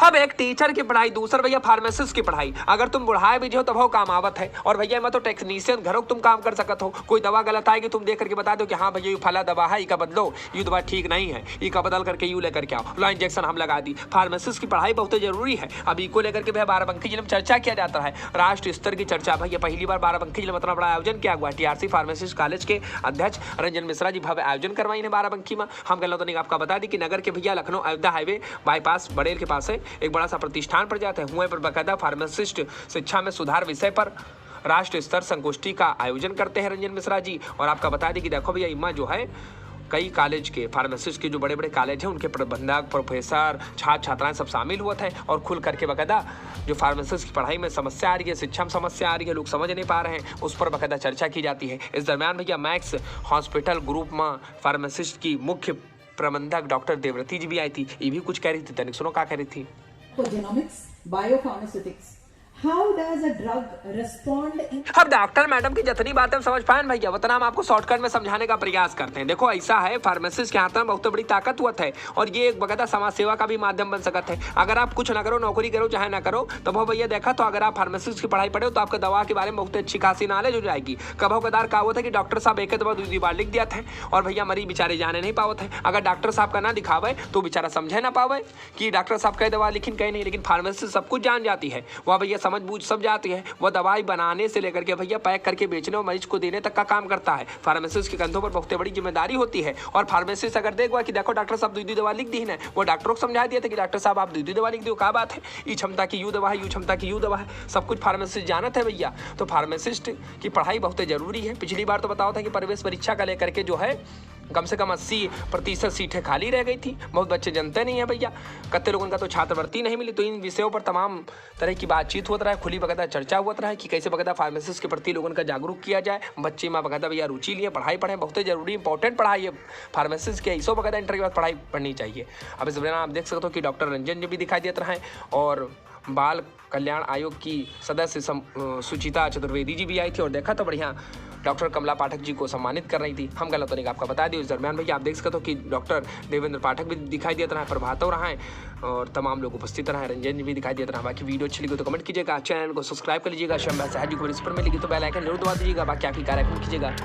अब एक टीचर की पढ़ाई, दूसरा भैया फार्मासिस्ट की पढ़ाई। अगर तुम बुढ़ाए भी हो तब वो काम आवत है। और भैया मैं तो टेक्नीशियन घरों तुम काम कर सकत हो। कोई दवा गलत आएगी तुम देख करके बता दो कि हाँ भैया ये फला दवा है, इसका बदलो, ये दवा ठीक नहीं है, इसका बदल करके यू लेकर के आओ, लो इंजेक्शन हम लगा दी। फार्मासिस्ट की पढ़ाई बहुत जरूरी है। अब इको लेकर के भैया बाराबंकी जिले में चर्चा किया जाता है, राष्ट्र स्तर की चर्चा। भैया पहली बार बाराबंकी जिले में इतना बड़ा आयोजन किया हुआ है। टीआरसी फार्मासिस्ट कॉलेज के अध्यक्ष रंजन मिश्रा जी भव्य आयोजन करवाई है बाराबंकी में। हम कहना तो नहीं आपका बता दी कि नगर के भैया लखनऊ अयोध्या हाईवे बाईपास बड़ेल के पास है एक बड़ा सा प्रतिष्ठान पर जाते हैं। हुए पर बाकायदा फार्मासिस्ट शिक्षा में सुधार विषय पर राष्ट्र स्तर संगोष्ठी का आयोजन करते हैं रंजन मिश्रा जी। और आपका बता दी कि देखो भैया इमा जो है कई कॉलेज के फार्मासिस्ट के जो बड़े बड़े कॉलेज हैं उनके प्रबंधक, प्रोफेसर, छात्र छात्राएं सब शामिल हुए थे और खुल करके बाकायदा जो फार्मासिस्ट की पढ़ाई में समस्या आ रही है, शिक्षा में समस्या आ रही है, लोग समझ नहीं पा रहे हैं, उस पर बाकायदा चर्चा की जाती है। इस दरमियान भैया मैक्स हॉस्पिटल ग्रुप में फार्मासिस्ट की मुख्य प्रबंधक डॉक्टर देवव्रती जी भी आई थी। ये भी कुछ कह रही थी, तनिक सुनो क्या कह रही थी। Genomics, biopharmaceutics. How does a drug respond in... अब डॉक्टर मैडम की जितनी बातें हम समझ पाए भैया उतना हम आपको शॉर्टकट में समझाने का प्रयास करते हैं। देखो ऐसा है, फार्मासिस्ट के हाथ में बहुत बड़ी ताकत हुआ है और ये एक बकायदा समाज सेवा का भी माध्यम बन सकता है। अगर आप कुछ ना करो, नौकरी करो चाहे ना करो, तो वो भैया देखा तो अगर आप फार्मासिस्ट की पढ़ाई पढ़े तो आपको दवा के बारे में बहुत अच्छी खासी नॉलेज हो जाएगी। कभो कदार का हुआ था कि डॉक्टर साहब एक दवा दूसरी बार लिख दिया था और भैया मरीज बेचारे जाने नहीं पावत है। अगर डॉक्टर साहब का ना दिखावे तो बेचारा समझे ना पावे कि डॉक्टर साहब कई दवा लिखी कहीं नहीं, लेकिन फार्मासिस्ट सब कुछ जान जाती है। वह भैया समझ बूझ सब जाती है। वो दवाई बनाने से लेकर के भैया पैक करके बेचने और मरीज को देने तक का काम करता है। फार्मासिस्ट के कंधों पर बहुत बड़ी जिम्मेदारी होती है। और फार्मासिस्ट अगर देखो कि देखो डॉक्टर साहब दूसरी दवा लिख दी है, वो डॉक्टरों को समझा दिया था कि डॉक्टर साहब आप दूसरी दवा लिख दो, क्या बात है, ये क्षमता की यू दवा है, यू क्षमता की यू दवा है, सब कुछ फार्मासिस्ट जानत है भैया। तो फार्मासिस्ट की पढ़ाई बहुत जरूरी है। पिछली बार तो बताओ था कि प्रवेश परीक्षा का लेकर के जो है कम से कम 80% सीटें खाली रह गई थी। बहुत बच्चे जनते नहीं है भैया, कत्ते लोगों का तो छात्रवृत्ति नहीं मिली। तो इन विषयों पर तमाम तरह की बातचीत होता रहा है, खुली बकायदा चर्चा हुआ रहा है कि कैसे बकायदा फार्मासिस्ट के प्रति लोगों का जागरूक किया जाए। बच्चे में बकायदा भैया रुचि लिए पढ़ाई पढ़ें, बहुत जरूरी इंपॉर्टेंट पढ़ाई है फार्मासिस्ट के। इसो बकायदा इंटर के बाद पढ़ाई पढ़नी चाहिए। अब इस दौरान आप देख सकते हो कि डॉक्टर रंजन जी भी दिखाई देते रहे और बाल कल्याण आयोग की सदस्य सुचिता चतुर्वेदी जी भी आई थी और देखा तो बढ़िया डॉक्टर कमला पाठक जी को सम्मानित कर रही थी। हम गलत तो नहीं आपका बता दिए। इस दरमियान भैया आप देख सकते हो कि डॉक्टर देवेंद्र पाठक भी दिखाई देते रहे, प्रभात रहा है और तमाम लोग उपस्थित रहे, रंजन जी भी दिखाई देते रहे। बाकी वीडियो अच्छी लगी तो कमेंट कीजिएगा, चैनल को सब्सक्राइब कर लीजिएगा, शम्भा सहज जी को इस पर मिलेगी तो बेल आइकन जरूर दबा दीजिएगा। बाकी आप ही कार्यक्रम कीजिएगा।